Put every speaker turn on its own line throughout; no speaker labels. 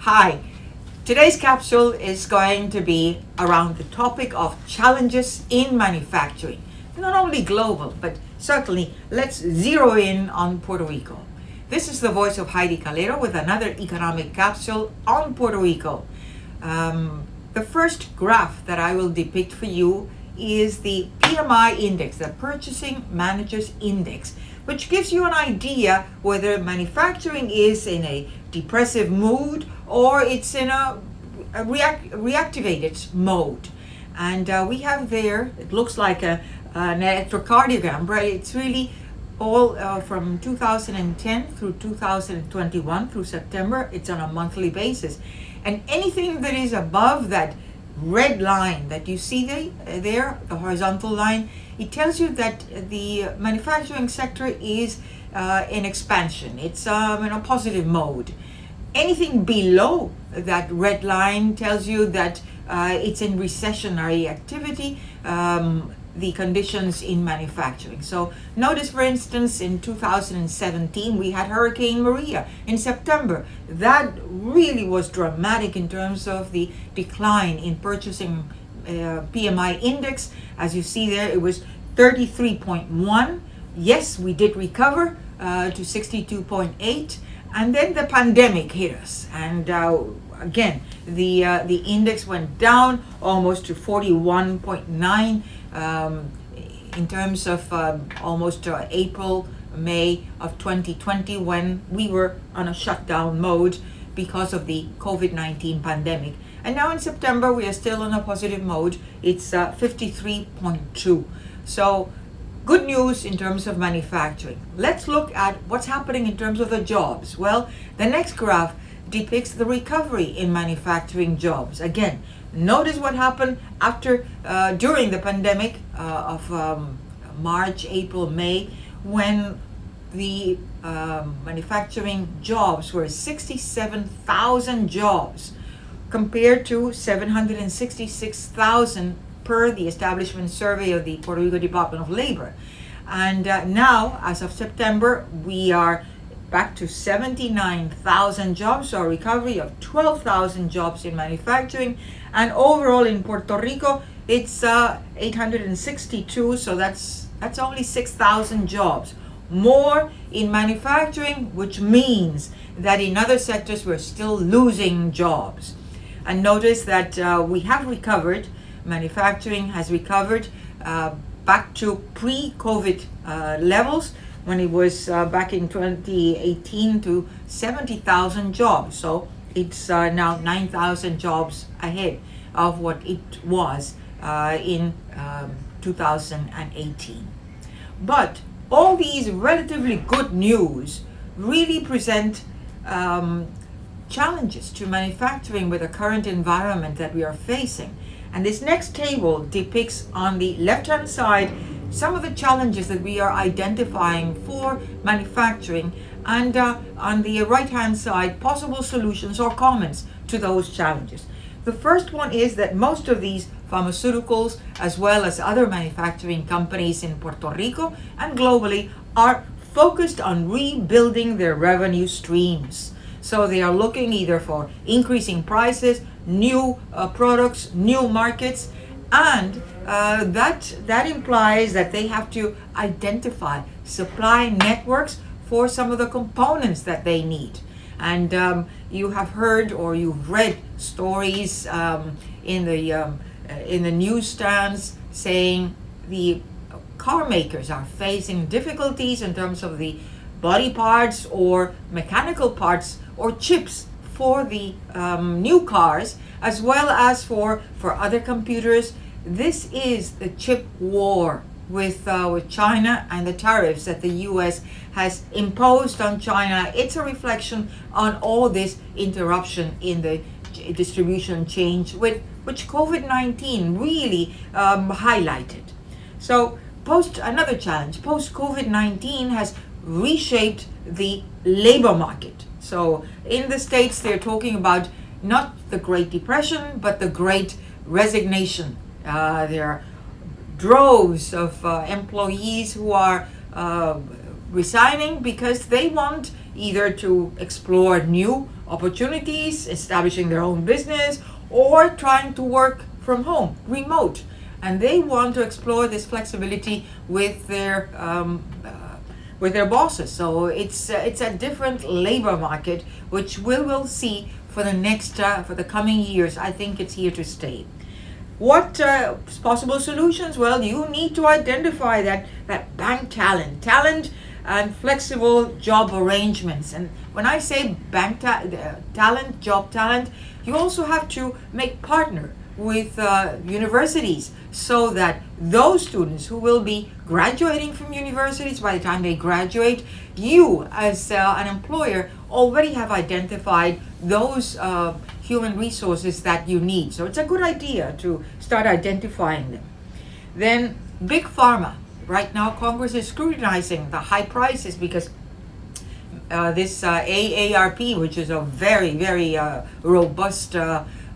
Hi, today's capsule is going to be around the topic of challenges in manufacturing. Not only global, but certainly let's zero in on Puerto Rico. This is the voice of Heidie Calero with another economic capsule on Puerto Rico. The first graph that I will depict for you is the PMI index, the Purchasing Managers Index, which gives you an idea whether manufacturing is in a depressive mood or it's in a reactivated mode. And we have there, it looks like an electrocardiogram, but it's really all from 2010 through 2021 through September. It's on a monthly basis. And anything that is above that red line that you see there, the horizontal line, it tells you that the manufacturing sector is in expansion. It's in a positive mode. Anything below that red line tells you that it's in recessionary activity, the conditions in manufacturing. So notice, for instance, in 2017, we had Hurricane Maria in September. That really was dramatic in terms of the decline in purchasing PMI index. As you see there, it was 33.1. Yes, we did recover to 62.8. And then the pandemic hit us. And again, the index went down almost to 41.9 in terms of almost April, May of 2020, when we were on a shutdown mode because of the COVID-19 pandemic. And now in September, we are still in a positive mode. It's 53.2. So good news in terms of manufacturing. Let's look at what's happening in terms of the jobs. Well, the next graph depicts the recovery in manufacturing jobs. Again, notice what happened after during the pandemic of March, April, May, when the manufacturing jobs were 67,000 jobs compared to 766,000 per the establishment survey of the Puerto Rico Department of Labor. And now, as of September, we are back to 79,000 jobs, so a recovery of 12,000 jobs in manufacturing. And overall in Puerto Rico, it's 862, so that's only 6,000 jobs more in manufacturing, which means that in other sectors we're still losing jobs. And notice that we have recovered. Manufacturing has recovered back to pre-COVID levels when it was back in 2018 to 70,000 jobs. So it's now 9,000 jobs ahead of what it was in 2018. But all these relatively good news really present challenges to manufacturing with the current environment that we are facing. And this next table depicts on the left-hand side some of the challenges that we are identifying for manufacturing, and on the right-hand side, possible solutions or comments to those challenges. The first one is that most of these pharmaceuticals, as well as other manufacturing companies in Puerto Rico and globally, are focused on rebuilding their revenue streams. So they are looking either for increasing prices, new products, new markets, and that implies that they have to identify supply networks for some of the components that they need. And you have heard or you've read stories in the newsstands saying the car makers are facing difficulties in terms of the body parts or mechanical parts or chips for the new cars, as well as for other computers. This is the chip war with China and the tariffs that the U.S. has imposed on China. It's a reflection on all this interruption in the distribution chain, which COVID-19 really highlighted. So another challenge, post-COVID-19 has reshaped the labor market. So in the States, they're talking about not the Great Depression, but the Great Resignation. There are droves of employees who are resigning because they want either to explore new opportunities, establishing their own business, or trying to work from home, remote. And they want to explore this flexibility with their bosses. So it's a different labor market, which we will see for the coming years. I think it's here to stay. What possible solutions? Well, you need to identify that bank talent and flexible job arrangements. And when I say bank talent, job talent, you also have to make partner with universities, so that those students who will be graduating from universities, by the time they graduate, you as an employer already have identified those human resources that you need. So it's a good idea to start identifying them. Then big pharma. Right now, Congress is scrutinizing the high prices because this AARP, which is a very, very robust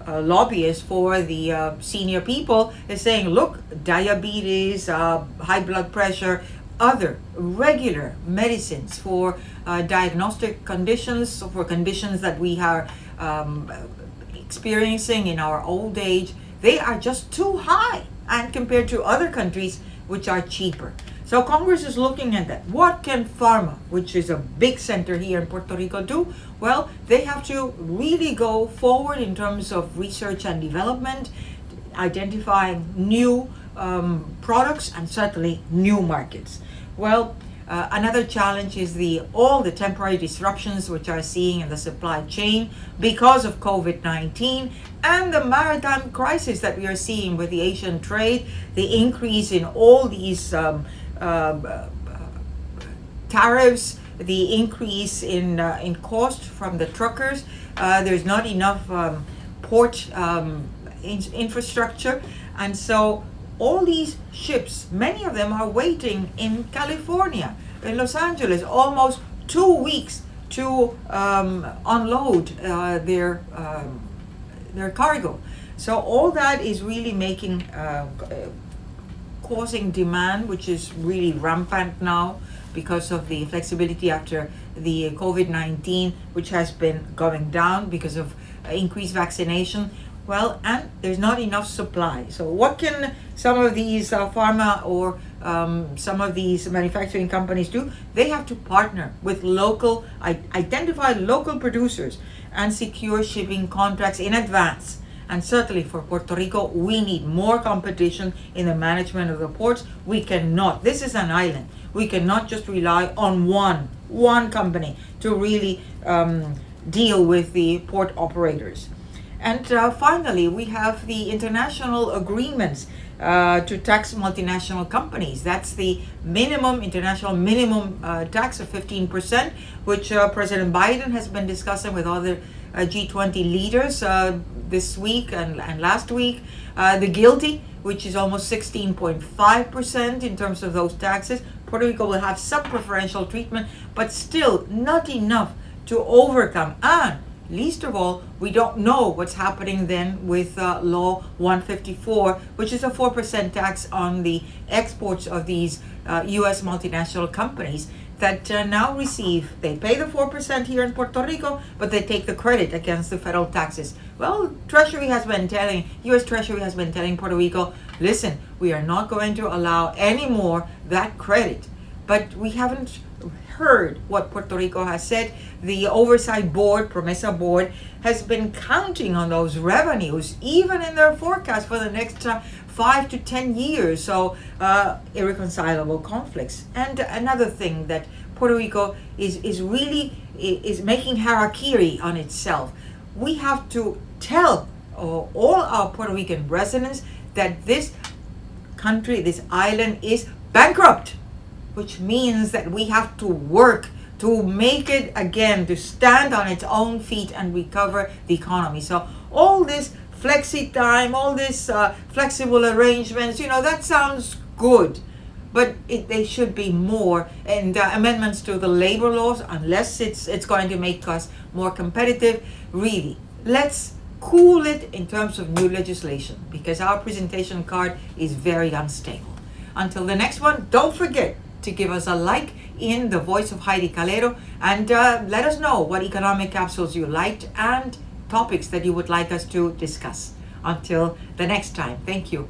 lobbyist for the senior people, is saying, look, diabetes, high blood pressure, other regular medicines for diagnostic conditions, for conditions that we are experiencing in our old age, they are just too high, and compared to other countries which are cheaper. So Congress is looking at that. What can pharma, which is a big center here in Puerto Rico, do? Well, they have to really go forward in terms of research and development, identifying new products and certainly new markets. Well, another challenge is all the temporary disruptions which are seeing in the supply chain because of COVID-19 and the maritime crisis that we are seeing with the Asian trade, the increase in all these tariffs, the increase in cost from the truckers. There's not enough port infrastructure, and so all these ships, many of them are waiting in California, in Los Angeles, almost 2 weeks to unload their cargo. So all that is really making causing demand, which is really rampant now because of the flexibility after the COVID-19, which has been going down because of increased vaccination. Well, and there's not enough supply. So what can some of these pharma or some of these manufacturing companies do? They have to partner with identify local producers and secure shipping contracts in advance. And certainly for Puerto Rico, we need more competition in the management of the ports. We cannot, this is an island, we cannot just rely on one company to really deal with the port operators. And finally, we have the international agreements to tax multinational companies. That's the international minimum tax of 15%, which President Biden has been discussing with other G20 leaders this week and last week. The GILTI, which is almost 16.5% in terms of those taxes. Puerto Rico will have some preferential treatment, but still not enough to overcome. And least of all, we don't know what's happening then with Law 154, which is a 4% tax on the exports of these U.S. multinational companies that now they pay the 4% here in Puerto Rico, but they take the credit against the federal taxes. Well, U.S. Treasury has been telling Puerto Rico, listen, we are not going to allow any more that credit. But we haven't heard what Puerto Rico has said. The oversight board, PROMESA board, has been counting on those revenues, even in their forecast for the next 5 to 10 years. So irreconcilable conflicts. And another thing that Puerto Rico is making harakiri on itself. We have to tell all our Puerto Rican residents that this country, this island, is bankrupt, which means that we have to work to make it again, to stand on its own feet and recover the economy. So all this flexi time, all this flexible arrangements, that sounds good, but they should be more. And amendments to the labor laws, unless it's going to make us more competitive, really, let's cool it in terms of new legislation, because our presentation card is very unstable. Until the next one, don't forget to give us a like in the voice of Heidie Calero, and let us know what economic capsules you liked and topics that you would like us to discuss. Until the next time, thank you.